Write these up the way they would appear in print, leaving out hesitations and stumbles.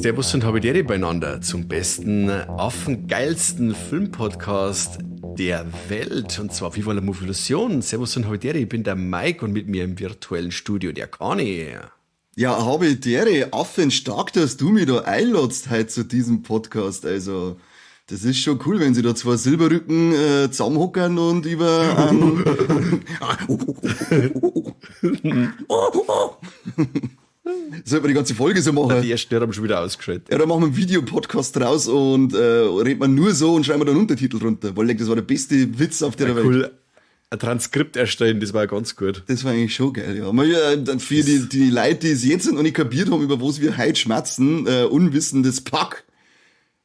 Servus und Habitäre beieinander zum besten, affengeilsten Filmpodcast der Welt. Und zwar Viva la Movilusion. Servus und Habitäre, ich bin der Mike und mit mir im virtuellen Studio der Kani. Ja, Habitäre, affenstark, dass du mich da einladst heute zu diesem Podcast. Also, das ist schon cool, wenn sie da zwei Silberrücken zusammenhockern und über sollte man die ganze Folge so machen. Die ersten haben schon wieder ausgeschaltet. Ja, dann machen wir einen Videopodcast draus und redet man nur so und schreiben wir dann Untertitel drunter, weil das war der beste Witz auf der Welt. Cool. Ein Transkript erstellen, das war ganz gut. Das war eigentlich schon geil, ja. Mal, für die Leute, die es jetzt noch nicht kapiert haben, über was wir heute schmerzen, unwissendes Pack.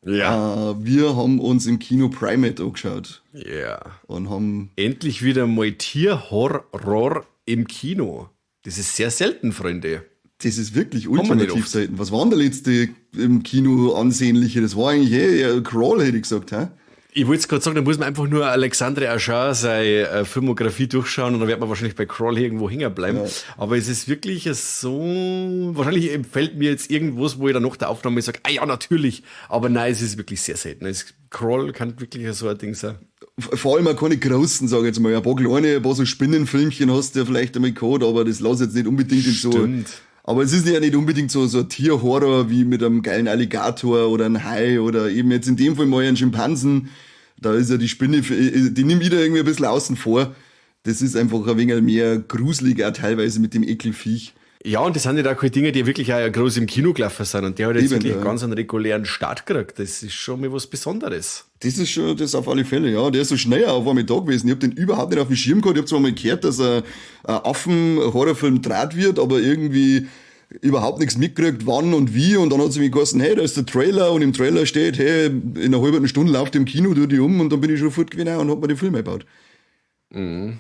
Ja. Wir haben uns im Kino Primate angeschaut. Ja. Und haben endlich wieder mal Tierhorror im Kino. Das ist sehr selten, Freunde. Das ist wirklich ultimativ selten. Was war denn der letzte im Kino ansehnliche? Das war eigentlich Crawl, hätte ich gesagt, hä? Ich wollte es gerade sagen, da muss man einfach nur Alexandre Ajar seine Filmografie durchschauen und dann wird man wahrscheinlich bei Crawl irgendwo hängen bleiben. Ja. Aber es ist wirklich so, wahrscheinlich fällt mir jetzt irgendwas, wo ich dann nach der Aufnahme sage, ah ja, natürlich. Aber nein, es ist wirklich sehr selten. Crawl kann wirklich so ein Ding sein. Vor allem auch keine großen, sage ich jetzt mal. Ein paar kleine, ein paar so Spinnenfilmchen hast du ja vielleicht einmal gehabt, aber das lass jetzt nicht unbedingt in so. Aber es ist ja nicht unbedingt so ein Tierhorror wie mit einem geilen Alligator oder einem Hai oder eben jetzt in dem Fall mal einen Schimpansen. Da ist ja die Spinne, die nimmt wieder irgendwie ein bisschen außen vor. Das ist einfach ein wenig mehr gruselig auch teilweise mit dem Ekelviech. Ja, und das sind ja auch keine Dinge, die wirklich auch groß im Kino gelaufen sind. Und der hat jetzt wirklich ganz einen regulären Start gekriegt. Das ist schon mal was Besonderes. Das ist schon, das auf alle Fälle, ja. Der ist so schnell auf einmal da gewesen. Ich hab den überhaupt nicht auf dem Schirm gehabt. Ich hab zwar mal gehört, dass ein Affen-Horrorfilm draht wird, aber irgendwie überhaupt nichts mitgekriegt, wann und wie. Und dann hat sie mir gesagt, hey, da ist der Trailer und im Trailer steht, hey, in einer halben Stunde läuft im Kino, tu die um und dann bin ich schon fort gewesen und hab mir den Film eingebaut. Mhm.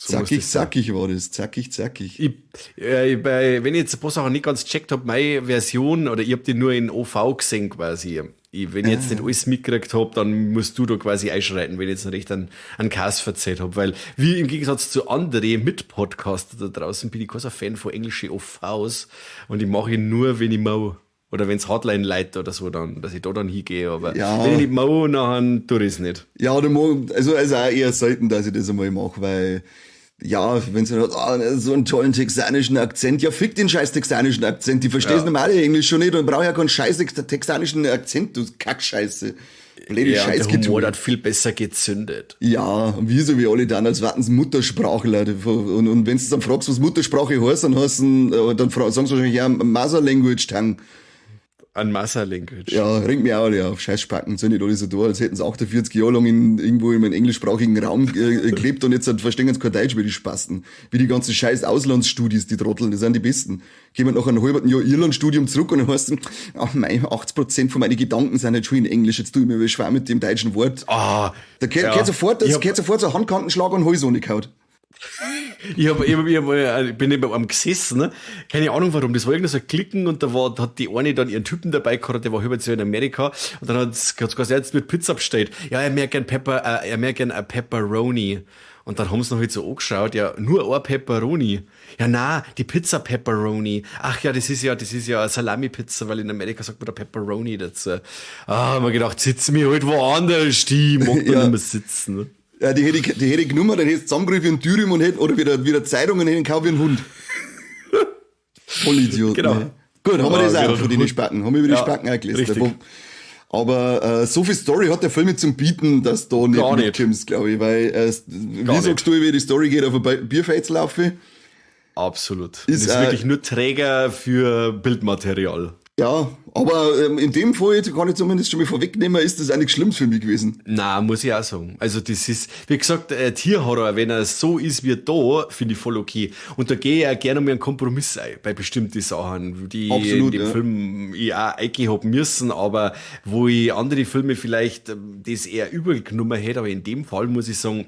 So zackig war das, zackig. Wenn ich jetzt ein paar Sachen nicht ganz gecheckt habe, meine Version, oder ich habe die nur in OV gesehen quasi. Wenn ich jetzt nicht alles mitgekriegt habe, dann musst du da quasi einschreiten, wenn ich jetzt noch recht einen Cast verzählt habe. Weil, wie im Gegensatz zu anderen Mitpodcaster da draußen, bin ich kein so Fan von englischen OVs. Und ich mache ihn nur, wenn ich mau. Oder wenn es Hotline leitet oder so, dann, dass ich da dann hingehe. Aber wenn ich nicht mau, dann tue ich es nicht. Ja, also auch eher selten, dass ich das einmal mache, weil ja, wenn sie so einen tollen texanischen Akzent, ja, fick den scheiß texanischen Akzent, die verstehst normale Englisch schon nicht und brauche ja keinen scheiß texanischen Akzent, du Kackscheiße. Blöde Scheißgetue. Der Humor hat viel besser gezündet. Ja, und wie so wie alle dann, als warten sie Muttersprachler. Und wenn du dann fragst, was Muttersprache heißt, dann sagen sie wahrscheinlich ja Mother Language Tang. An Massa Language. Ja, ringt mir auch alle auf. Scheißspacken, sind nicht alle so da, als hätten sie 48 Jahre lang irgendwo in einem englischsprachigen Raum gelebt und jetzt verstehen sie kein Deutsch, wie die Spasten. Wie die ganzen scheiß Auslandsstudis, die Trotteln, das sind die Besten. Kommen nach einem halben Jahr Irlandstudium zurück und dann heißt es, ach mei, 80% von meinen Gedanken sind halt schon in Englisch, jetzt tue ich mir schwer mit dem deutschen Wort. Da geht sofort so ein Handkantenschlag und Hals gehaut. Ich bin eben am gesessen, ne? Keine Ahnung warum, das war irgendwie so ein Klicken und hat die eine dann ihren Typen dabei gehabt, der war halbwegs in Amerika und dann hat's gesagt, jetzt wird Pizza bestellt. Ja, er merkt gern ein Pepperoni. Und dann haben sie noch halt so angeschaut, ja, nur ein Pepperoni. Ja, na, die Pizza Pepperoni. Ach ja, das ist ja Salami-Pizza, weil in Amerika sagt man da Pepperoni dazu. Haben wir gedacht, sitzen wir halt woanders, die mag da nicht mehr sitzen, ne? Ja, die hätte ich genommen, dann hätte ich zusammengerufen wie ein Thürium und hätte, oder wieder Zeitungen hätte ich gekauft wie ein Hund. Vollidiot. Genau. Ne? Gut, haben wir das auch von den Spacken. Haben wir über die Spacken auch gelesen. Aber so viel Story hat der Film nicht zum Bieten, dass da nicht mitkommst, glaube ich. Weil, wie sagst du, wie die Story geht, auf ein Bierfeld laufe? Absolut. Ist wirklich nur Träger für Bildmaterial. Ja, aber in dem Fall, jetzt kann ich zumindest schon mal vorwegnehmen, ist das eigentlich schlimm für mich gewesen. Na, muss ich auch sagen. Also das ist, wie gesagt, Tierhorror, wenn er so ist wie da, finde ich voll okay. Und da gehe ich auch gerne mal einen Kompromiss ein, bei bestimmten Sachen, die absolut, in dem Film ich auch eingehen haben müssen, aber wo ich andere Filme vielleicht das eher übel genommen hätte, aber in dem Fall muss ich sagen,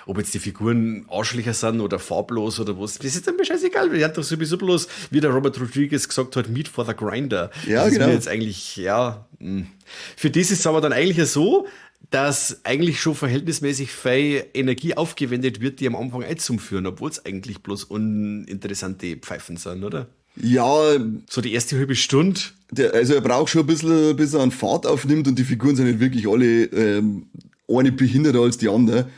ob jetzt die Figuren Arschlöcher sind oder farblos oder was, das ist dann mir scheißegal, die hat doch sowieso bloß, wie der Robert Rodriguez gesagt hat, Meat for the Grinder. Ja, das genau. Ist mir jetzt eigentlich, für das ist es aber dann eigentlich so, dass eigentlich schon verhältnismäßig viel Energie aufgewendet wird, die am Anfang einzuführen, obwohl es eigentlich bloß uninteressante Pfeifen sind, oder? Ja, So die erste halbe Stunde. also er braucht schon ein bisschen, bis er an Fahrt aufnimmt und die Figuren sind nicht wirklich alle eine behinderter als die andere.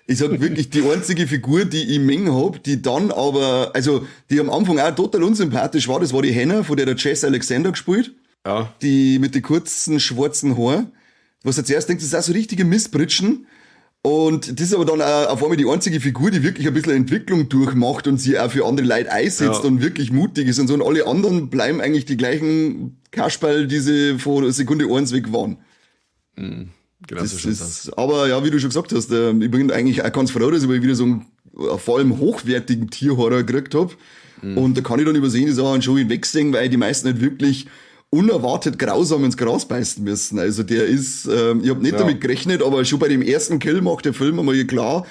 Ich sag wirklich, die einzige Figur, die ich mengen hab, die dann aber, also die am Anfang auch total unsympathisch war, das war die Hannah, von der Jess Alexander gespielt. Ja. Die mit den kurzen schwarzen Haaren. Was du zuerst denkst, das ist auch so richtige Missbritschen. Und das ist aber dann auch auf einmal die einzige Figur, die wirklich ein bisschen Entwicklung durchmacht und sie auch für andere Leute einsetzt und wirklich mutig ist und so. Und alle anderen bleiben eigentlich die gleichen Kasperl, die sie vor Sekunde 1 weg waren. Genau, Das ist, aber ja, wie du schon gesagt hast, ich bin eigentlich auch ganz froh, dass ich mal wieder so einen vor allem hochwertigen Tierhorror gekriegt hab. Und da kann ich dann übersehen, die Sachen schon hinwegsehen, weil die meisten nicht wirklich unerwartet grausam ins Gras beißen müssen. Also der ist, ich hab nicht damit gerechnet, aber schon bei dem ersten Kill macht der Film einmal klar,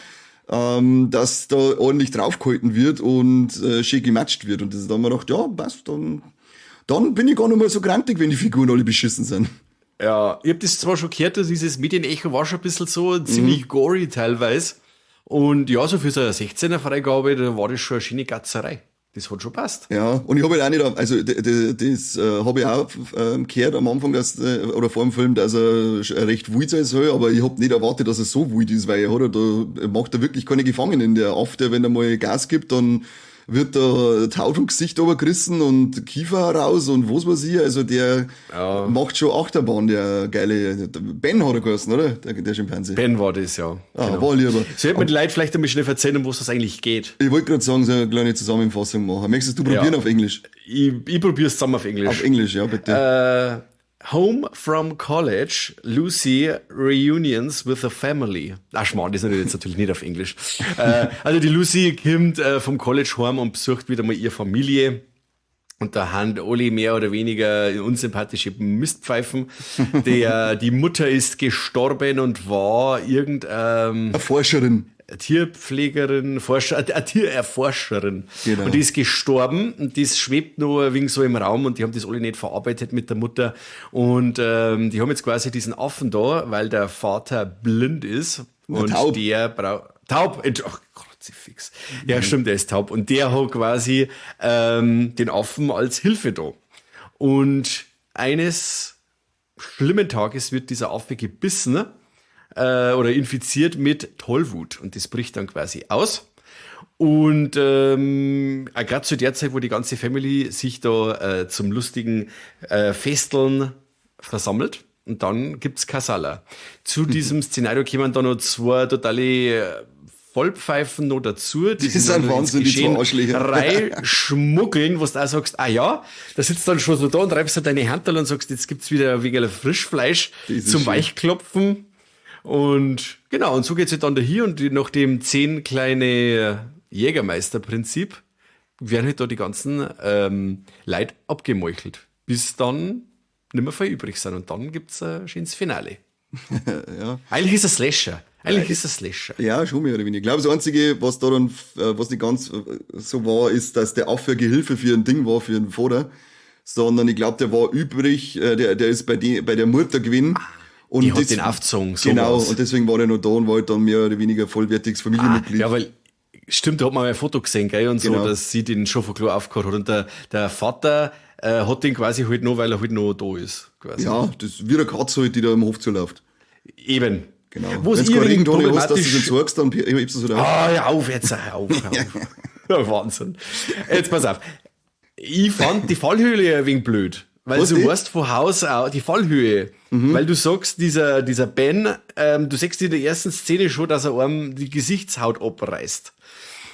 dass da ordentlich draufgehalten wird und schön gematscht wird. Und das ist dann mir gedacht, ja, passt, dann bin ich gar nicht mal so grantig, wenn die Figuren alle beschissen sind. Ja, ich hab das zwar schon gehört, dass dieses Medienecho war schon ein bisschen so ziemlich gory teilweise. Und ja, so für so eine 16er Freigabe, da war das schon eine schöne Gatzerei. Das hat schon passt. Ja, und ich habe halt auch nicht, also das habe ich auch gehört am Anfang, oder vor dem Film, dass er recht wild sein soll, aber ich habe nicht erwartet, dass er so wild ist, weil er macht da wirklich keine Gefangenen. Der After, wenn er mal Gas gibt, dann wird da Haut vom Gesicht runtergerissen und Kiefer raus und was weiß ich. Also der macht schon Achterbahn, der geile, Ben hat er geheißen, oder? Der Schimpanse. Ben war das, ja. War lieber. Sollte man die Leute vielleicht einmal schnell erzählen, um was das eigentlich geht. Ich wollte gerade sagen, so eine kleine Zusammenfassung machen. Möchtest du probieren auf Englisch? Ich probiere es zusammen auf Englisch. Auf Englisch, ja, bitte. Home from college, Lucy reunions with a family. Ach, Schmarrn, das ist jetzt natürlich nicht auf Englisch. Also die Lucy kommt vom College heim und besucht wieder mal ihre Familie. Und da haben alle mehr oder weniger unsympathische Mistpfeifen. Die Mutter ist gestorben und war Eine Forscherin. Tierpflegerin, Tiererforscherin. Genau. Und die ist gestorben und das schwebt nur ein wenig so im Raum und die haben das alle nicht verarbeitet mit der Mutter. Und die haben jetzt quasi diesen Affen da, weil der Vater blind ist. Und taub. der braucht... Taub? Ach, Kruzifix. Ja, stimmt, der ist taub. Und der hat quasi den Affen als Hilfe da. Und eines schlimmen Tages wird dieser Affe gebissen oder infiziert mit Tollwut. Und das bricht dann quasi aus. Und gerade zu der Zeit, wo die ganze Family sich da zum lustigen Festeln versammelt. Und dann gibt's Kasala. Zu diesem Szenario kommen dann noch zwei totale Vollpfeifen noch dazu. Die sind Wahnsinn, die zwei Arschlöcher. Schmuggeln, wo du auch sagst, ah ja, da sitzt dann schon so da und reibst du deine Handel und sagst, jetzt gibt's wieder wegen Frischfleisch zum Weichklopfen. Und genau, und so geht's halt dann da hier und nach dem 10 kleine Jägermeister-Prinzip werden halt da die ganzen Leute abgemeuchelt, bis dann nicht mehr viel übrig sind. Und dann gibt's ein schönes Finale. Ja. Eigentlich ist es Slasher. Ja, schon mehr oder weniger. Ich glaube, das Einzige, was da dann, was nicht ganz so war, ist, dass der Affe Gehilfe für ein Ding war, für einen Vater. Sondern ich glaube, der war übrig, der ist bei der Mutter gewesen. Und die hat den aufgezogen. Genau, und deswegen war der noch da und war halt dann mehr oder weniger vollwertiges Familienmitglied. Ja, weil, stimmt, da hat man mal ein Foto gesehen, gell, und so, dass sie den schon von klar aufgehört hat. Und der Vater hat den quasi halt noch, weil er halt noch da ist. Quasi. Ja, das ist wie eine Katze halt, die da im Hof zuläuft. Eben. Genau. Wenn du keine Regentonne hast, dass du es entsorgst, dann hebst du es wieder auf. Ja, auf, jetzt hör auf. Ja, Wahnsinn. Jetzt pass auf. Ich fand die Fallhöhe ein wenig blöd. Weil du weißt von Haus aus, die Fallhöhe, weil du sagst, dieser Ben, du siehst in der ersten Szene schon, dass er einem die Gesichtshaut abreißt.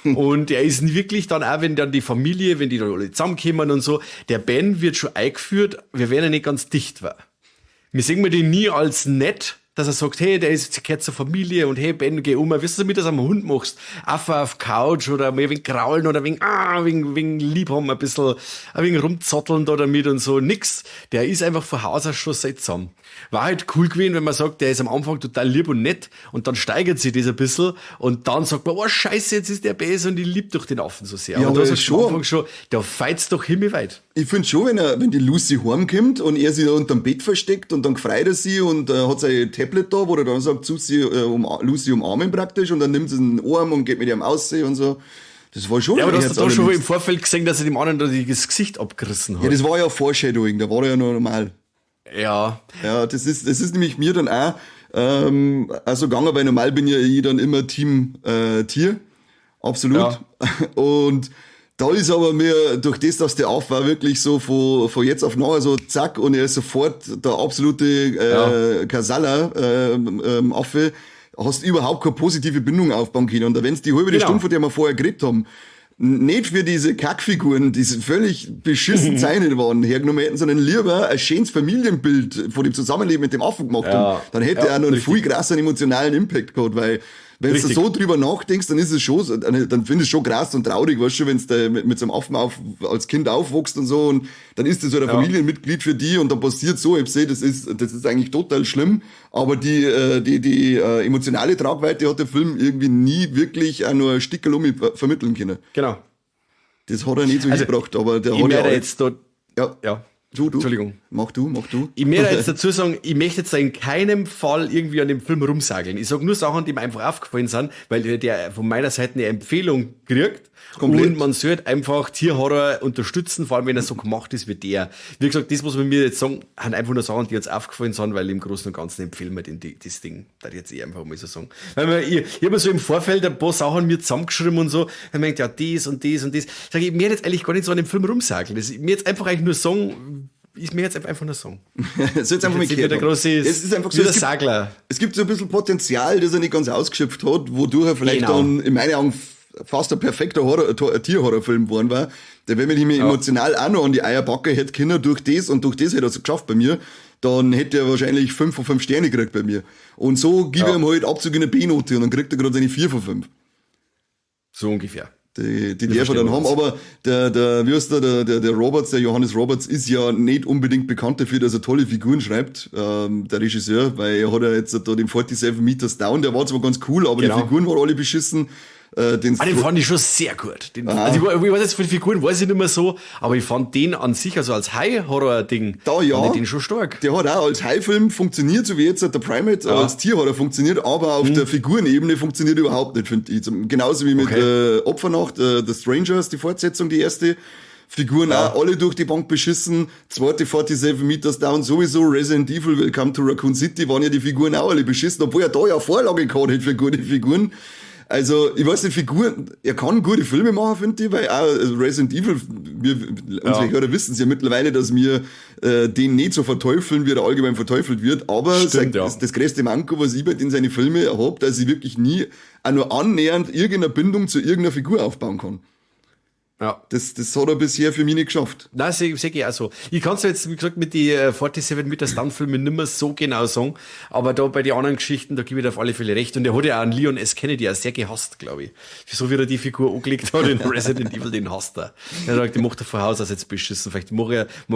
Und er ist wirklich dann auch, wenn dann die Familie, wenn die dann alle zusammenkommen und so, der Ben wird schon eingeführt, wir werden ja nicht ganz dicht war. Wir sehen wir den nie als nett, dass er sagt, hey, der gehört zur Familie und hey, Ben, geh um. Weißt du, damit du das am Hund machst? Einfach auf Couch oder mal ein wenig kraulen oder ein wenig lieb haben, ein wenig rumzotteln da damit und so. Nix. Der ist einfach von Haus aus schon seltsam. War halt cool gewesen, wenn man sagt, der ist am Anfang total lieb und nett und dann steigert sich das ein bisschen und dann sagt man, oh scheiße, jetzt ist der böse und ich lieb doch den Affen so sehr. Ja, aber aber da ist schon, am Anfang schon, der feit's doch himmelweit. Ich finde schon, wenn die Lucy heimkommt und er sich da unterm Bett versteckt und dann gefreut er sie und hat sein Tablet da, wo er dann sagt, Lucy umarmen praktisch und dann nimmt sie den Arm und geht mit ihm aussehen und so. Das war schon Ja, aber du hast Herz da schon allerliebst. im Vorfeld gesehen, dass er dem anderen da das Gesicht abgerissen hat. Ja, das war ja Foreshadowing, da war er ja noch normal. Ja. Ja, das ist nämlich mir dann auch also gegangen, weil normal bin ja ich dann immer Team Tier. Absolut. Ja. Und da ist aber mir, durch das, dass der auf war, wirklich so von jetzt auf nachher so zack und er ist sofort der absolute Kasala Affe, hast überhaupt keine positive Bindung aufbauen können. Und wenn es die halbe Genau. Stunde, von der wir vorher geredet haben, nicht für diese Kackfiguren, die völlig beschissen zeichnet waren, hergenommen hätten, sondern lieber ein schönes Familienbild von dem Zusammenleben mit dem Affen gemacht haben, dann hätte er auch noch einen viel krasseren emotionalen Impact gehabt, weil wenn du Richtig. so drüber nachdenkst, dann ist es schon, dann findest du schon krass und traurig, weißt du, wenn du mit so einem Affen als Kind aufwächst und so, und dann ist das so ein Familienmitglied für die und dann passiert so, ich sehe, das ist eigentlich total schlimm, aber die emotionale Tragweite hat der Film irgendwie nie wirklich auch nur ein Stickerl vermitteln können. Genau. Das hat er nicht so hingebracht, aber der Ich hat werde ja jetzt da, ja. Du. Entschuldigung. Mach du. Ich möchte jetzt dazu sagen, ich möchte jetzt da in keinem Fall irgendwie an dem Film rumsageln. Ich sage nur Sachen, die mir einfach aufgefallen sind, weil der von meiner Seite eine Empfehlung kriegt. Komplett. Und man sollte einfach Tierhorror unterstützen, vor allem wenn er so gemacht ist wie der. Wie gesagt, das muss man mir jetzt sagen, sind einfach nur Sachen, die jetzt aufgefallen sind, weil im Großen und Ganzen empfehlen wir das Ding. Da jetzt einfach mal so sagen. Weil ich habe mir so im Vorfeld ein paar Sachen mir zusammengeschrieben und so, dann denkt ja, das und das und das. Sag ich, mir jetzt eigentlich gar nicht so an dem Film rumsageln. Mir jetzt einfach eigentlich nur sagen, ich mir jetzt einfach nur sagen. Das ist jetzt einfach mal Jetzt der große, es ist einfach so, wie der Sagler. es gibt so ein bisschen Potenzial, das er nicht ganz ausgeschöpft hat, wodurch er vielleicht Genau. dann in meinen Augen fast ein perfekter Tierhorrorfilm geworden war. Der, wenn man ihn emotional auch noch an die Eierbacke hätte können, durch das hätte er es geschafft bei mir, dann hätte er wahrscheinlich 5 von 5 Sterne gekriegt bei mir. Und so gebe ich ihm halt Abzug in eine B-Note und dann kriegt er gerade seine 4 von 5. So ungefähr. Die darf er dann haben, aber der Roberts, der Johannes Roberts, ist ja nicht unbedingt bekannt dafür, dass er tolle Figuren schreibt, der Regisseur, weil er hat ja jetzt da den 47 Meters Down, der war zwar ganz cool, aber Genau. die Figuren waren alle beschissen. Den fand ich schon sehr gut. Also ich weiß jetzt von den Figuren, weiß ich nicht mehr so, aber ich fand den an sich, also als High-Horror-Ding, Da ja. fand ich den schon stark. Der hat auch als High-Film funktioniert, so wie jetzt der Primate als Tierhorror funktioniert, aber auf der Figurenebene funktioniert überhaupt nicht, finde ich. Genauso wie mit Opfernacht, The Strangers, die Fortsetzung, die erste. Figuren auch alle durch die Bank beschissen. Zweite 47 Meters Down sowieso. Resident Evil, Welcome to Raccoon City, waren ja die Figuren auch alle beschissen, obwohl er da ja Vorlage gehabt hat für gute Figuren. Also, ich weiß nicht, er kann gute Filme machen, finde ich, weil auch Resident Evil, unsere Hörer wissen es ja mittlerweile, dass wir den nicht so verteufeln, wie er allgemein verteufelt wird, aber Stimmt, das größte Manko, was ich bei den seine Filme habe, dass ich wirklich nie auch nur annähernd irgendeine Bindung zu irgendeiner Figur aufbauen kann. Ja. Das hat er bisher für mich nicht geschafft. Nein, sehe ich auch so. Ich kann es jetzt, wie gesagt, mit die 47 Meter Stunt-Filmen nicht mehr so genau sagen, aber da bei den anderen Geschichten, da gebe ich dir auf alle Fälle recht. Und der hat ja auch einen Leon S. Kennedy auch sehr gehasst, glaube ich. So wie er die Figur angelegt hat in Resident Evil, den hasst er. Er sagt, die macht er von Haus aus jetzt beschissen. Vielleicht mag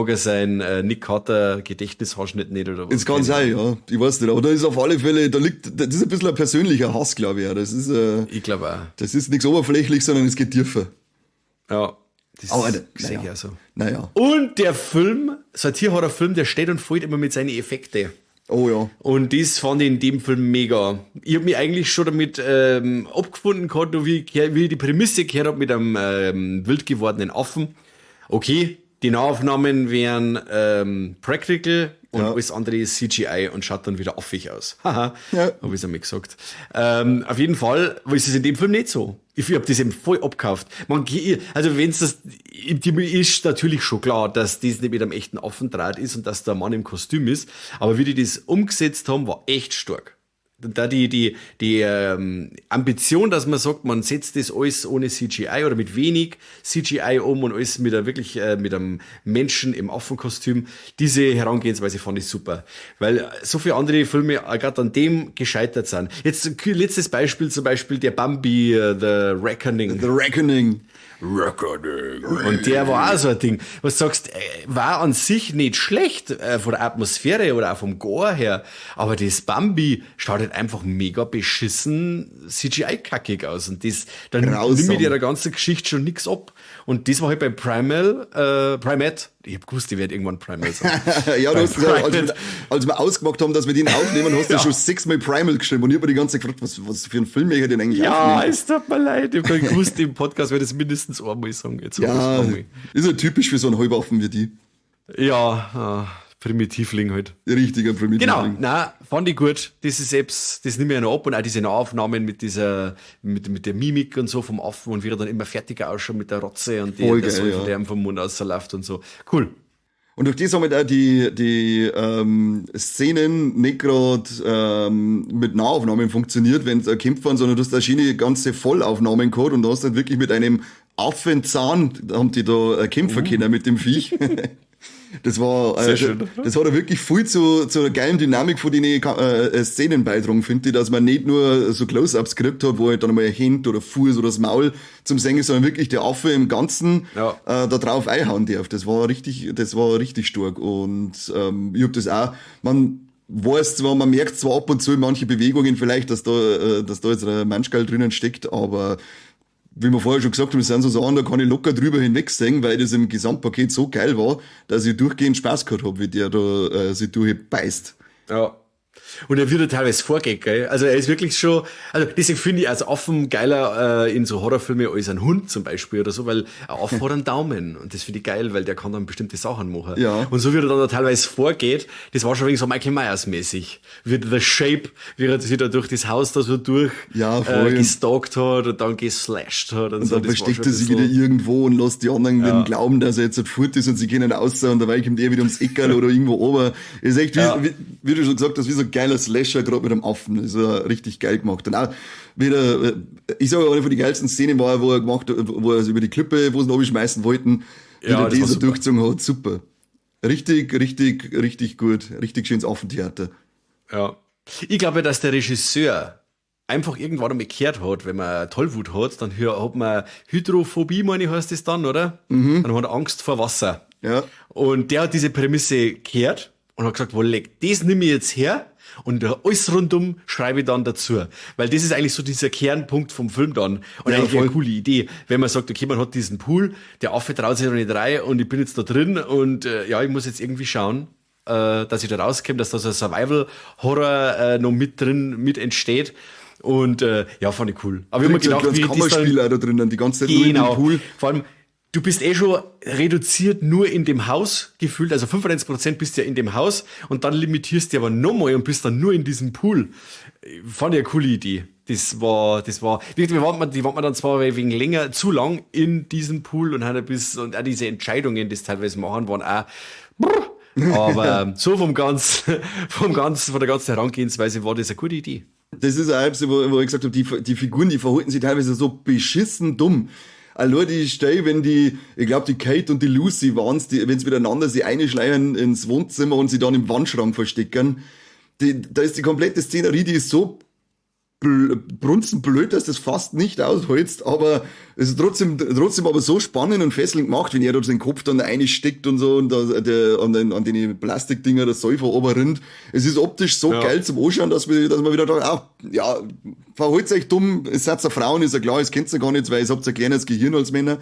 er sein Nick Carter Gedächtnishaarschnitt nicht oder was. Es kann sein, ja. Ich weiß nicht, aber da ist auf alle Fälle, das ist ein bisschen ein persönlicher Hass, glaube ich. Ja. Das ist, ich glaube auch. Das ist nichts oberflächlich, sondern es geht tiefer. Ja, das Aber, sehe ich auch so. Naja. Und der Film, so ein Tierhorror-Film, der steht und fällt immer mit seinen Effekten. Oh ja. Und das fand ich in dem Film mega. Ich habe mich eigentlich schon damit abgefunden gehabt, wie ich die Prämisse gehört habe mit einem wild gewordenen Affen. Okay, die Nahaufnahmen wären practical und alles andere ist CGI und schaut dann wieder affig aus. Haha, Ja. habe ich es einmal gesagt. Auf jeden Fall ist es in dem Film nicht so. Ich habe das eben voll abgekauft. Also wenn's das, mir ist natürlich schon klar, dass das nicht mit einem echten Affendraht ist und dass da ein Mann im Kostüm ist. Aber wie die das umgesetzt haben, war echt stark. Da die Ambition, dass man sagt, man setzt das alles ohne CGI oder mit wenig CGI um und alles mit einem Menschen im Affenkostüm, diese Herangehensweise fand ich super. Weil so viele andere Filme gerade an dem gescheitert sind. Jetzt letztes Beispiel, zum Beispiel der Bambi, The Reckoning. The Reckoning. Und der war auch so ein Ding. Was du sagst, war an sich nicht schlecht von der Atmosphäre oder auch vom Gore her, aber das Bambi schaut halt einfach mega beschissen CGI-kackig aus und das, dann Grausam. nimm ich der ganzen Geschichte schon nix ab. Und das war halt bei Primate ich hab gewusst, die wird irgendwann Primal sein. Ja, du hast gesagt, als wir ausgemacht haben, dass wir den aufnehmen, hast du schon 6-mal Primal geschrieben und ich habe die ganze Zeit gefragt, was für einen Film ich denn eigentlich aufnehmen? Ja, es tut mir leid, ich hab gewusst, im Podcast werde ich es mindestens einmal sagen. Jetzt ja, ist ja typisch für so einen Halbaffen wie die. Ja, Primitivling halt. Richtiger Primitivling. Genau, nein, fand ich gut. Das ist selbst, das nehme ich ja noch ab und auch diese Nahaufnahmen mit der Mimik und so vom Affen und wie er dann immer fertiger ausschaut mit der Rotze und der Säufer, der ihm vom Mund ausläuft und so. Cool. Und durch das haben halt auch die Szenen nicht gerade mit Nahaufnahmen funktioniert, wenn es kämpft waren, sondern du hast da schöne ganze Vollaufnahmen gehabt und da hast dann wirklich mit einem Affenzahn, haben die da kämpfen können mit dem Viech. Das war, das hat er wirklich viel zu einer geilen Dynamik von den Szenen beitragen, finde ich, dass man nicht nur so Close-Ups gekriegt hat, wo halt dann mal ein Hand oder Fuß oder das Maul zum Singen, sondern wirklich der Affe im Ganzen da drauf einhauen darf. Das war richtig stark und ich hab das auch, man weiß zwar, man merkt zwar ab und zu in manche Bewegungen vielleicht, dass da jetzt ein Menschgall drinnen steckt, aber wie wir vorher schon gesagt haben, das sind so Sachen, da kann ich locker drüber hinwegsehen, weil das im Gesamtpaket so geil war, dass ich durchgehend Spaß gehabt habe, wie der da sich durchbeißt. Ja. Und er wird ja teilweise vorgeht, gell? Also er ist wirklich schon, also deswegen finde ich als Affen geiler in so Horrorfilme als ein Hund zum Beispiel oder so, weil ein Affe hat einen Daumen und das finde ich geil, weil der kann dann bestimmte Sachen machen. Ja. Und so wie er dann da teilweise vorgeht, das war schon wegen so Michael Myers mäßig. Wie The Shape, wie er sich da durch das Haus da so durch gestalkt hat und dann geslasht hat und so. Dann versteckt er sich wieder irgendwo und lässt die anderen den glauben, dass er jetzt halt fort ist und sie können raus und dabei kommt er wieder ums Eckerl oder irgendwo oben. Das ist echt, wie du schon gesagt hast, wie so ein geiler Slasher, gerade mit dem Affen. Das ist richtig geil gemacht. Und auch wieder, ich sage, eine von den geilsten Szenen war, wo er über die Klippe, wo sie ihn abschmeißen wollten, wieder dieser durchgezogen hat. Super. Richtig gut. Richtig schönes Affentheater. Ja. Ich glaube, dass der Regisseur einfach irgendwann einmal gehört hat, wenn man Tollwut hat, dann hat man Hydrophobie, meine ich, heißt das dann, oder? Mhm. Dann hat er Angst vor Wasser. Ja. Und der hat diese Prämisse gehört und hat gesagt, das nehme ich jetzt her und alles rundum schreibe ich dann dazu. Weil das ist eigentlich so dieser Kernpunkt vom Film dann. Und eigentlich eine coole Idee, wenn man sagt, okay, man hat diesen Pool, der Affe traut sich noch nicht rein und ich bin jetzt da drin und ich muss jetzt irgendwie schauen, dass ich da rauskomme, dass da so ein Survival-Horror noch mit entsteht. Und fand ich cool. Aber ich habe mir gedacht, wie Kammerspieler da drinnen, die ganze Zeit nur in dem Pool. Vor allem, du bist schon reduziert nur in dem Haus gefühlt, also 95% bist ja in dem Haus und dann limitierst du aber nochmal und bist dann nur in diesem Pool. Fand ich eine coole Idee. Das war, die waren dann zwar wegen länger, zu lang in diesem Pool und und auch diese Entscheidungen, die es teilweise machen, waren auch, aber so von der ganzen Herangehensweise war das eine gute Idee. Das ist auch so, wo ich gesagt habe, die Figuren, die verhalten sich teilweise so beschissen dumm. Also die Stelle, wenn ich glaube, die Kate und die Lucy waren's, wenn sie miteinander sie einschleichen ins Wohnzimmer und sie dann im Wandschrank verstecken, da ist die komplette Szenerie, die ist so brunzenblöd, dass das fast nicht aushältst, aber es ist trotzdem aber so spannend und fesselnd gemacht, wenn er dort den Kopf dann reinsteckt und so und an den Plastikdinger der Säufer oberrinnt. Es ist optisch so geil zum Anschauen, dass man wieder da, verhalt's euch dumm, es seid ja Frauen, ist ja klar, es kennt ihr gar nicht, weil ihr habt ein kleines Gehirn als Männer.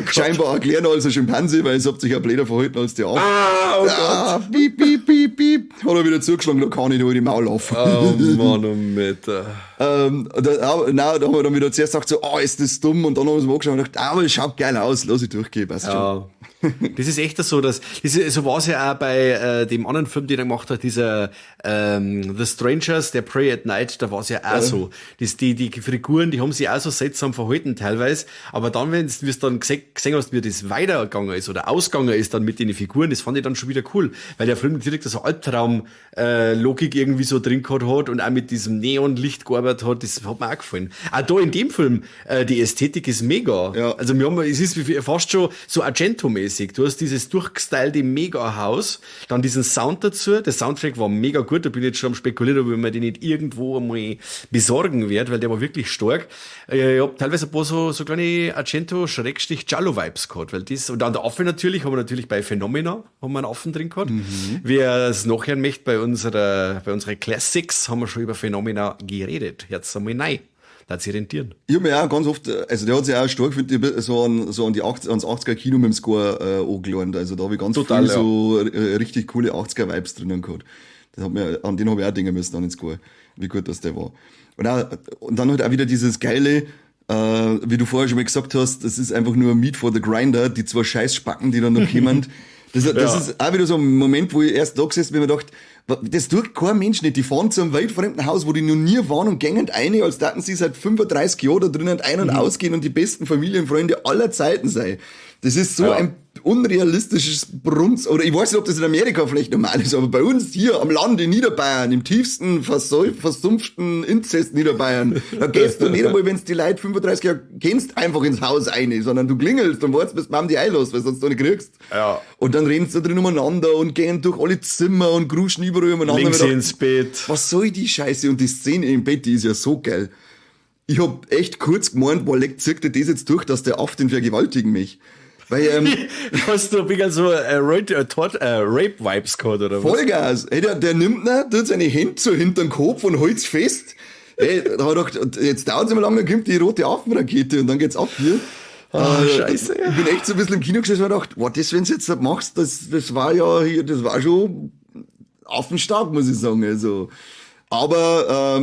Scheinbar auch kleiner als ein Schimpanse, weil es habt sich ja blöder verhalten als die auch. Gott. Piep, piep, piep, piep. Hat er wieder zugeschlagen, da kann ich nur in die Maul laufen. Oh Mann, oh Meter. Da haben wir dann wieder zuerst gesagt, so, ist das dumm, und dann haben wir es mal angeschaut und gedacht, aber es schaut geil aus, lass ich durchgehen, passt schon. Das ist echt so, so war es ja auch bei dem anderen Film, den er gemacht hat, dieser The Strangers, der Prey at Night, da war es ja auch so. Die Figuren, die haben sich auch so seltsam verhalten teilweise, aber dann, wenn du dann gesehen hast, wie das weitergegangen ist oder ausgegangen ist dann mit den Figuren, das fand ich dann schon wieder cool, weil der Film direkt so Albtraum-Logik irgendwie so drin gehabt hat und auch mit diesem Neonlicht gearbeitet hat, das hat mir auch gefallen. Auch da in dem Film, die Ästhetik ist mega. Ja. Also es ist fast schon so Argento-mäßig. Du hast dieses durchgestylte Mega-Haus, dann diesen Sound dazu. Der Soundtrack war mega gut, da bin ich jetzt schon am spekulieren, ob ich mir den nicht irgendwo einmal besorgen werde, weil der war wirklich stark. Ich hab teilweise ein paar so kleine Argento-Giallo-Vibes gehabt, weil und dann der Affe natürlich, haben wir natürlich bei Phenomena, haben wir einen Affen drin gehabt. Wer es nachher möchte, bei unserer Classics haben wir schon über Phenomena geredet. Jetzt einmal nein. Da sie rentieren. Ich habe mir auch ganz oft, also der hat sich auch stark, finde ich, so an die 80, ans 80er Kino mit dem Score angelernt. Also da habe ich ganz Total, viel so richtig coole 80er Vibes drinnen gehabt. An den habe ich auch denken müssen, an den Score. Wie gut das der war. Und dann halt auch wieder dieses geile, wie du vorher schon mal gesagt hast, das ist einfach nur Meat for the Grinder, die zwei Scheißspacken, die dann noch kommen. Das ist auch wieder so ein Moment, wo ich erst da gesessen bin und mir gedacht, das tut kein Mensch nicht. Die fahren zu einem wildfremden Haus, wo die noch nie waren und gängen eine, als daten sie seit 35 Jahren da drinnen ein- und ausgehen und die besten Familienfreunde aller Zeiten sei. Das ist so ein unrealistisches Brunz. Oder ich weiß nicht, ob das in Amerika vielleicht normal ist, aber bei uns hier am Land in Niederbayern, im tiefsten, versumpften Inzest Niederbayern, da gehst du nicht einmal, wenn du die Leute 35 Jahre kennst, einfach ins Haus rein, sondern du klingelst und wartest, bis Mom die einlässt, weil sonst du nicht kriegst. Ja. Und dann reden sie da drin umeinander und gehen durch alle Zimmer und gruschen überall umeinander. Links ins Bett. Was soll die Scheiße? Und die Szene im Bett, die ist ja so geil. Ich hab echt kurz gemeint, boah, zirkt der das jetzt durch, dass der Aff den vergewaltigen mich. Weil, hast du ein bisschen so Rape-Vibes gehabt, oder was? Vollgas. Hey, der nimmt ihn, tut seine Hände so hinter den Kopf und halt's fest. Hey, da hab ich gedacht, jetzt dauert's immer lang, dann kommt die rote Affenrakete und dann geht's ab hier. Scheiße. Ich bin echt so ein bisschen im Kino gesessen und gedacht, wow, das, wenn du jetzt nicht machst, das war ja hier, das war schon affenstark, muss ich sagen. Also, aber,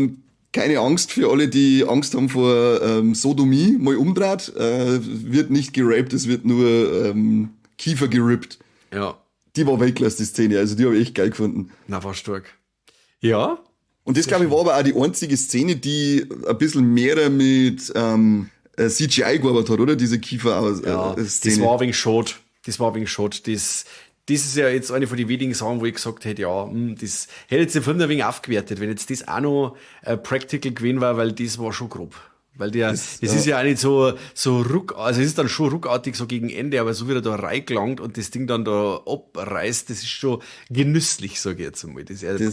keine Angst für alle, die Angst haben vor Sodomie, mal umdreht, wird nicht geraped, es wird nur Kiefer gerippt. Ja. Die war Weltklasse, die Szene, also die habe ich echt geil gefunden. Na, war stark. Ja. Und das, glaube ich, war aber auch die einzige Szene, die ein bisschen mehr mit CGI gearbeitet hat, oder? Diese Kiefer-Szene. Das war ein wenig schade. Das ist ja jetzt eine von den wenigen Sachen, wo ich gesagt hätte, ja, das hätte jetzt den Film ein wenig aufgewertet, wenn jetzt das auch noch practical gewesen war, weil das war schon grob. Weil das ist ja auch nicht so also es ist dann schon ruckartig so gegen Ende, aber so wie er da reingelangt und das Ding dann da abreißt, das ist schon genüsslich, sage ich jetzt einmal. Das hat ihm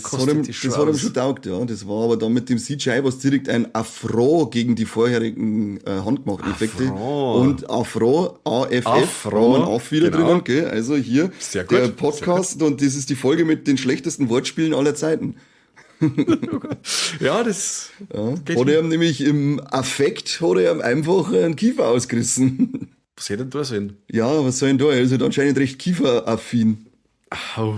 schon taugt, ja. Das war aber dann mit dem CGI was direkt ein Affront gegen die vorherigen handgemachten Effekte. Und Affront, AFF, Rahmen auf wieder genau. drinnen, gell? Also hier sehr gut, der Podcast und das ist die Folge mit den schlechtesten Wortspielen aller Zeiten. Ja, das hat er ihm nämlich im Affekt hat er ihm einfach einen Kiefer ausgerissen. Was hätte denn da sein? Ja, was soll denn da? Er ist halt anscheinend recht kieferaffin. Oh.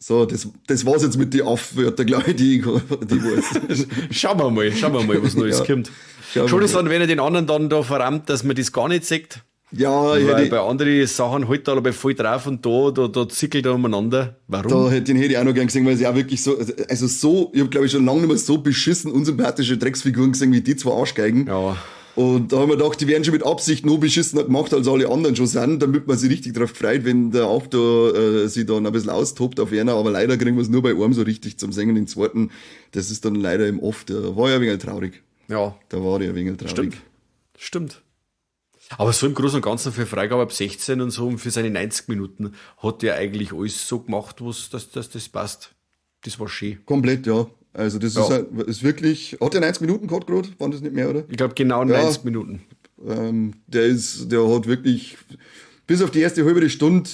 So, das war's jetzt mit den Affwörtern, glaube ich, die weiß. Schauen wir mal, was Neues kommt. Schon ist dann, wenn er den anderen dann da verrammt, dass man das gar nicht sieht. Ja, weil bei anderen Sachen halt da aber voll drauf und da zickelt er umeinander. Warum? Den hätte ich auch noch gern gesehen, weil sie auch wirklich so, ich habe glaube ich schon lange nicht mehr so beschissen unsympathische Drecksfiguren gesehen wie die zwei Arschgeigen. Ja. Und da haben wir gedacht, die werden schon mit Absicht noch beschissener gemacht, als alle anderen schon sind, damit man sich richtig drauf freut, wenn der Aff da sich dann ein bisschen austobt auf einer, aber leider kriegen wir es nur bei einem so richtig zum Singen, den zweiten, das ist dann leider im Off, da war ja ein wenig traurig. Ja. Da war der ein wenig traurig. Stimmt. Aber so im Großen und Ganzen für Freigabe ab 16 und so und für seine 90 Minuten hat der eigentlich alles so gemacht, dass das passt. Das war schön. Komplett, ja. Also das ist wirklich, hat der 90 Minuten gehabt gerade? Waren das nicht mehr, oder? Ich glaube genau 90 Minuten. Der hat wirklich, bis auf die erste halbe Stunde,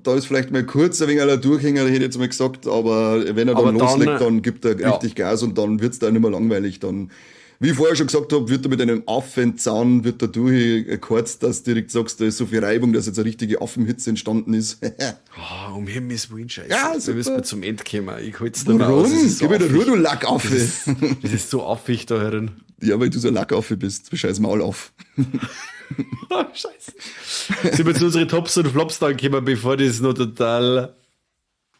da ist vielleicht mal kurz ein wenig ein Durchhänger, hätte ich jetzt mal gesagt, aber wenn er dann loslegt, dann gibt er richtig Gas und dann wird's da nicht mehr langweilig. Dann, wie ich vorher schon gesagt habe, wird er mit einem Affenzahn wird da durchgekürzt, dass du direkt sagst, da ist so viel Reibung, dass jetzt eine richtige Affenhitze entstanden ist. Um Himmels Willen, Scheiße. Ja, da müssen wir zum Ende kommen. Ich halt's nicht mehr Warum? aus. Gib mir der Ruhe, du Lackaffe. Das ist so affig da herin. Ja, weil du so ein Lackaffe bist. Scheiß Maul auf. Scheiße. Sind wir zu unseren Tops und Flops dann gekommen, bevor das noch total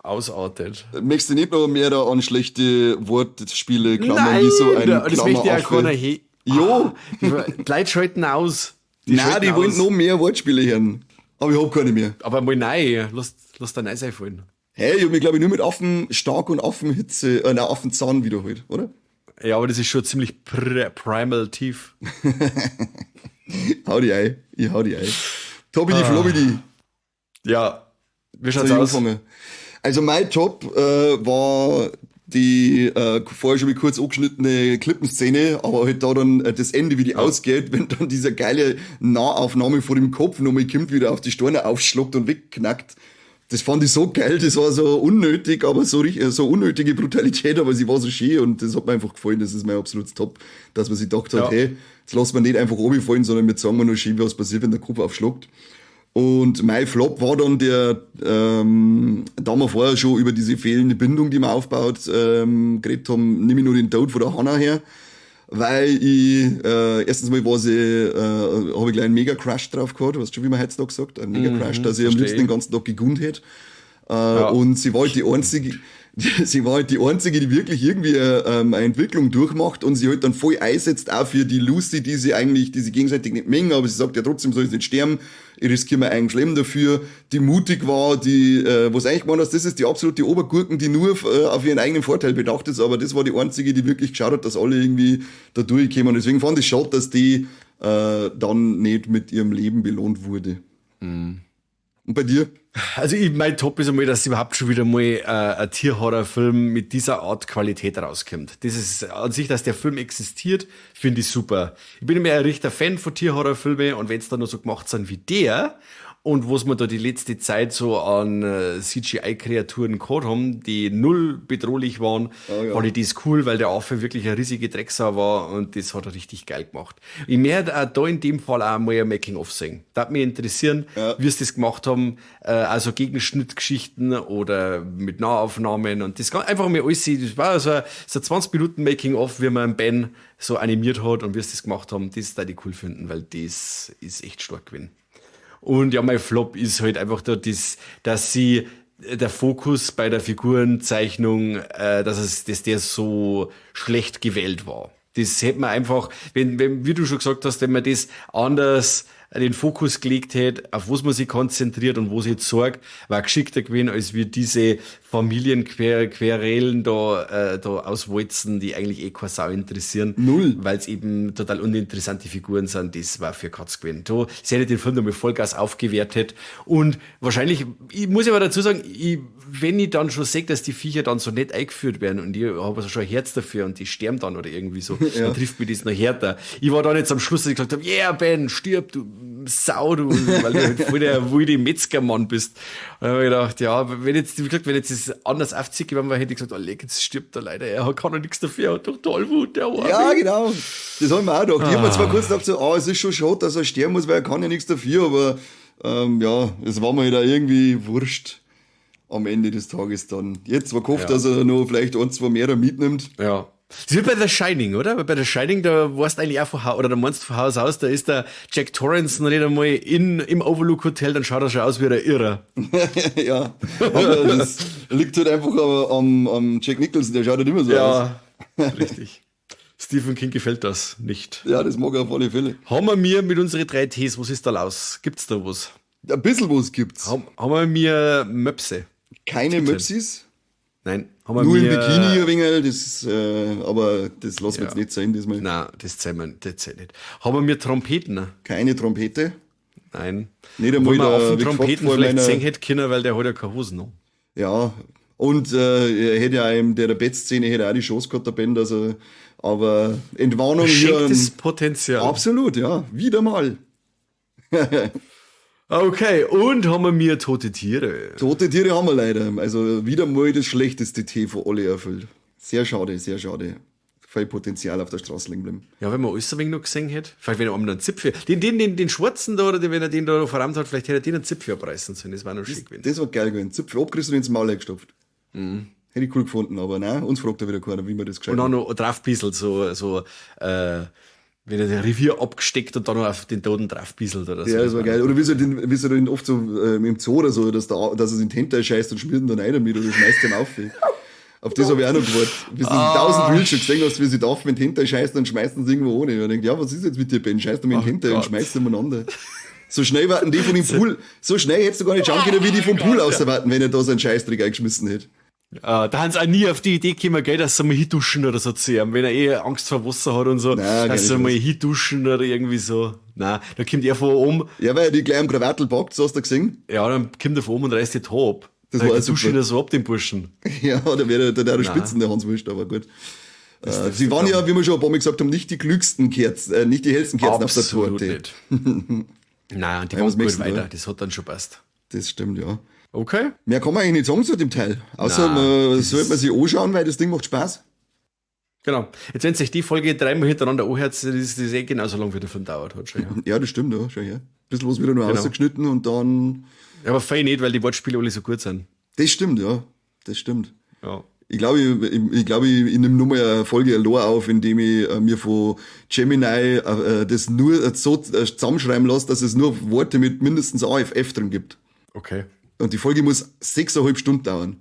ausartet. Möchtest du nicht noch mehr da an schlechte Wortspiele klammern, wie so ein das möchte ja keiner Jo. Die Leute schalten aus. Die wollen noch mehr Wortspiele hören. Aber ich hab keine mehr. Aber mal nein, lass da nein einfallen. Hey, ich hab mich, glaube ich, nur mit Affenstark und Affenhitze, Affenzahn wiederholt, oder? Ja, aber das ist schon ziemlich primal tief. Hau die ein. Ich hau die ein. Tobidi Flobidi. Ja. Wie schaut's aus? Also mein Top war die vorher schon mal kurz angeschnittene Klippenszene, aber halt da dann das Ende, wie die ausgeht, wenn dann dieser geile Nahaufnahme vor dem Kopf nochmal kommt, wieder auf die Steine aufschluckt und wegknackt. Das fand ich so geil, das war so unnötig, aber so unnötige Brutalität, aber sie war so schön und das hat mir einfach gefallen, das ist mein absolutes Top, dass man sich gedacht hat, hey, jetzt lassen wir nicht einfach runterfallen, sondern wir sagen nur schön, was passiert, wenn der Kopf aufschlägt. Und mein Flop war dann da wir vorher schon über diese fehlende Bindung, die man aufbaut, geredet haben, nehme ich nur den Tod von der Hannah her, weil ich, erstens mal habe ich gleich einen Mega-Crush drauf gehabt, weißt du schon, wie man heutzutage sagt, ein Mega-Crush, dass ich am liebsten den ganzen Tag gegund hätte. Und sie war halt die einzige, die wirklich irgendwie eine Entwicklung durchmacht und sie halt dann voll einsetzt auch für die Lucy, die sie gegenseitig nicht mengen, aber sie sagt ja trotzdem, soll ich nicht sterben, ich riskiere mein eigenes Leben dafür, die mutig war, die, was eigentlich gemeint hast, das ist die absolute Obergurken, die nur auf ihren eigenen Vorteil bedacht ist, aber das war die einzige, die wirklich geschaut hat, dass alle irgendwie da durchkommen und deswegen fand ich schade, dass die dann nicht mit ihrem Leben belohnt wurde. Und bei dir? Also mein Top ist einmal, dass überhaupt schon wieder mal ein Tierhorrorfilm mit dieser Art Qualität rauskommt. Das ist an sich, dass der Film existiert, finde ich super. Ich bin immer ein richtiger Fan von Tierhorrorfilmen und wenn es dann noch so gemacht sind wie der und was wir da die letzte Zeit so an CGI-Kreaturen gehabt haben, die null bedrohlich waren, fand ich das cool, weil der Affe wirklich eine riesige Drecksau war und das hat er richtig geil gemacht. Ich möchte auch da in dem Fall auch mal ein Making-of sehen. Das würde mich interessieren, wie sie das gemacht haben, also Gegenschnittgeschichten oder mit Nahaufnahmen und das kann einfach mal alles sehen. Das war so 20 Minuten Making-of, wie man einen Ben so animiert hat und wie sie das gemacht haben, das da die cool finden, weil das ist echt stark gewesen. Und ja, mein Flop ist halt einfach da, dass sie der Fokus bei der Figurenzeichnung, dass der so schlecht gewählt war. Das hätte man einfach, wenn, wie du schon gesagt hast, wenn man das anders den Fokus gelegt hätte, auf was man sich konzentriert und wo sie jetzt sorgt, war geschickter gewesen, als wir diese Familienquerelen da auswalzen, die eigentlich keine Sau interessieren. Null. Weil es eben total uninteressante Figuren sind, das war für Katz gewesen. Sie hätte den Film nochmal Vollgas aufgewertet und wahrscheinlich, ich muss aber dazu sagen, wenn ich dann schon sehe, dass die Viecher dann so nett eingeführt werden und ich habe also schon ein Herz dafür und die sterben dann oder irgendwie so, dann trifft mich das noch härter. Ich war dann jetzt am Schluss, dass ich gesagt habe, yeah, Ben, stirb, du Sau, du, weil du halt voll der wilde Metzgermann bist. Und dann habe ich gedacht, ja, wenn jetzt das anders aufzieht, hätte ich gesagt, oh, jetzt stirbt er leider, er kann doch nichts dafür, er hat doch Tollwut, der Arme. Ja, genau. Das haben wir auch gedacht. Ich habe mir zwar kurz gedacht, so, es ist schon schade, dass er sterben muss, weil er kann ja nichts dafür, aber es war mir halt auch irgendwie wurscht am Ende des Tages dann. Jetzt war gehofft, dass er noch vielleicht 1, 2 mehr mitnimmt. Ja. Das ist wie bei The Shining, oder? Weil bei The Shining, da warst du eigentlich auch da meinst du von Haus aus, da ist der Jack Torrance noch nicht einmal im Overlook Hotel, dann schaut er schon aus wie der Irrer. Ja, aber das liegt halt einfach am Jack Nicholson, der schaut halt immer so aus. Ja, richtig. Stephen King gefällt das nicht. Ja, das mag er auf alle Fälle. Haben wir mir mit unseren 3 Ts, was ist da los? Gibt's da was? Ein bisschen was gibt's. Haben wir mir Möpse? Keine Möpsis? Nein. Haben wir nur mir im Bikini ein wenig, aber das lassen wir jetzt nicht sein diesmal. Nein, das zählt nicht. Haben wir mir Trompeten? Keine Trompete? Nein. Nicht einmal man auf den wie Trompeten gesagt, vielleicht singen hätte können, weil der hat ja keine Hosen noch. Ja, und er hätte ja in der Bettszene hätte auch die Chance gehabt, der Band, also, aber Entwarnung hier. Schenktes Potenzial. Absolut, ja, wieder mal. Okay, und haben wir mir tote Tiere? Tote Tiere haben wir leider. Also wieder mal das schlechteste Tee von alle erfüllt. Sehr schade, sehr schade. Viel Potenzial auf der Straße liegen bleiben. Ja, wenn man alles ein wenig noch gesehen hätte. Vielleicht wenn er einen Zipfel. Den Schwarzen da, oder wenn er den da verrammt hat, vielleicht hätte er den einen Zipfel abreißen sollen. Das war noch schick gewesen. Das war geil gewesen. Zipfel abgerissen und ins Maul eingestopft. Hätte ich cool gefunden, aber nein, uns fragt ja wieder keiner, wie man das gescheit hat. Und dann noch draufbieselt, wenn er das Revier abgesteckt und dann noch auf den Toten draufbieselt oder so. Ja, das war geil. Oder wie sie den oft so im Zoo oder so, dass er es in den Hinter scheißt und schmiert ihn dann rein damit oder schmeißt ihn auf. Auf das habe ich auch noch gewartet. Bis du 1000 Reels schon gesehen hast, wie sie da mit den Hinter scheißt, dann schmeißen sie irgendwo ohne. Und ich denke, ja, was ist jetzt mit dir, Ben? Scheißt du mit den Hinter und schmeißt ihn umeinander. So schnell warten die von dem Pool, so schnell hättest du gar nicht schauen können, wie die vom Pool auswarten, wenn er da so einen Scheißdreck eingeschmissen hätte. Da haben sie auch nie auf die Idee gekommen, gell, dass sie mal hinduschen oder so zu haben, wenn er Angst vor Wasser hat und so, Nein, dass sie mal hinduschen oder irgendwie so. Nein, da kommt er von oben. Ja, weil er die gleich am Krawattel packt, so hast du gesehen? Ja, dann kommt er von oben und reißt die Haar ab. Das war duschen er so ab, den Burschen. Ja, da wäre der Spitzen, der Hans Wüst, aber gut. Sie waren ja, wie wir schon ein paar Mal gesagt haben, nicht die klügsten Kerzen, nicht die hellsten Kerzen auf der Torte. Nicht. Nein, und die waren gut weiter, das hat dann schon passt. Das stimmt, ja. Okay. Mehr kann man eigentlich nicht sagen zu dem Teil. Außer sollte man sich anschauen, weil das Ding macht Spaß. Genau. Jetzt, wenn sich die Folge 3-mal hintereinander anhört, ist das eh genauso lang, wie der Film dauert hat. Schon, ja. Ja, das stimmt, ja. Schon, ja. Bisschen was wieder nur rausgeschnitten und dann... Ja, aber fein nicht, weil die Wortspiele alle so gut sind. Das stimmt, ja. Das stimmt. Ja. Ich glaube, ich nehme nur mal eine Folge allein auf, indem ich mir von Gemini das nur so zusammenschreiben lasse, dass es nur Worte mit mindestens AFF drin gibt. Okay. Und die Folge muss 6,5 Stunden dauern.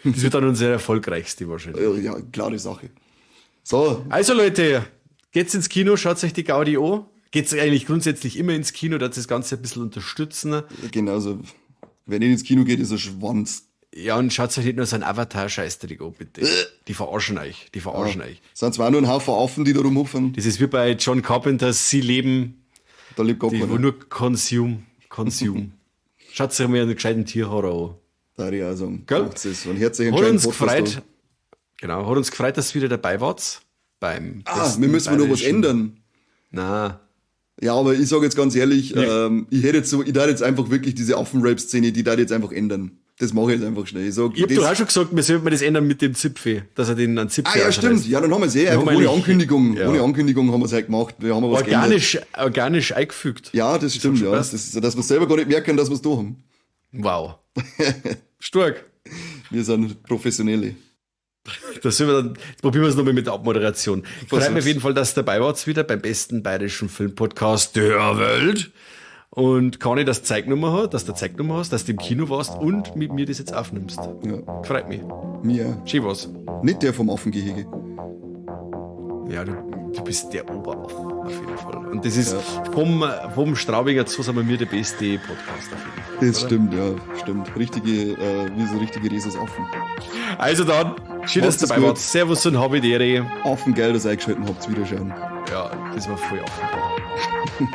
Das wird dann unsere erfolgreichste wahrscheinlich. Ja, klare Sache. So, Also Leute, geht's ins Kino, schaut euch die Gaudi an. Geht's eigentlich grundsätzlich immer ins Kino, dass das Ganze ein bisschen unterstützen. genauso. Wer nicht ins Kino geht, ist ein Schwanz. Ja, und schaut euch nicht nur so einen Avatar-Scheißdreck an, bitte. Die verarschen euch. Die verarschen euch. Sind zwar nur ein Haufen Affen, die da rumhupfen. Das ist wie bei John Carpenters Sie leben, Da lebt gar die wo keiner. nur Consume. Schaut euch mal einen gescheiten Tierhorror an. Da würde ich auch sagen. Gell? Macht's das. Und herzlich Hat entscheidend uns gefreut. Genau, hat uns gefreut, dass ihr wieder dabei wart. Beim Wir müssen noch was ändern. Na, Ja, aber ich sage jetzt ganz ehrlich, ich darf jetzt einfach wirklich diese Affen-Rap-Szene, die darf ich jetzt einfach ändern. Das mache ich jetzt einfach schnell. Ich ich hab doch auch schon gesagt, wir sollten das ändern mit dem Zipfel, dass er den an Zipfel ja, stimmt. Ja, dann haben wir es einfach haben wir ohne eigentlich- Ankündigung. ja. Ohne Ankündigung haben wir es halt gemacht. Wir haben was geändert. organisch eingefügt. Ja, das stimmt, schon ja. passt. Das, dass wir selber gar nicht merken, dass wir es da haben. Wow. Stark. Wir sind Professionelle. Das sind wir dann, jetzt probieren wir es nochmal mit der Abmoderation. Ich freue mich Versuch's. auf jeden Fall, dass ihr dabei wart wieder beim besten bayerischen Filmpodcast der Welt. Und Conny, dass du Zeignummer hat, dass du Zeignummer hast, dass du im Kino warst und mit mir das jetzt aufnimmst. Ja. Freut mich. Mir. Schön was. Nicht der vom Affengehege. Ja, du bist der Oberaffe, auf jeden Fall. Und das ist vom Straubinger zu, sind wir der beste Podcast auf jeden Fall. Das stimmt, ja. Stimmt. Wie so richtige Rhesusaffen. Also dann, schön, dass Macht's du dabei gut. warst. Servus und Habidere. Affengeil, dass ihr eingeschaltet habt, Wiederschauen. Ja, das war voll offen.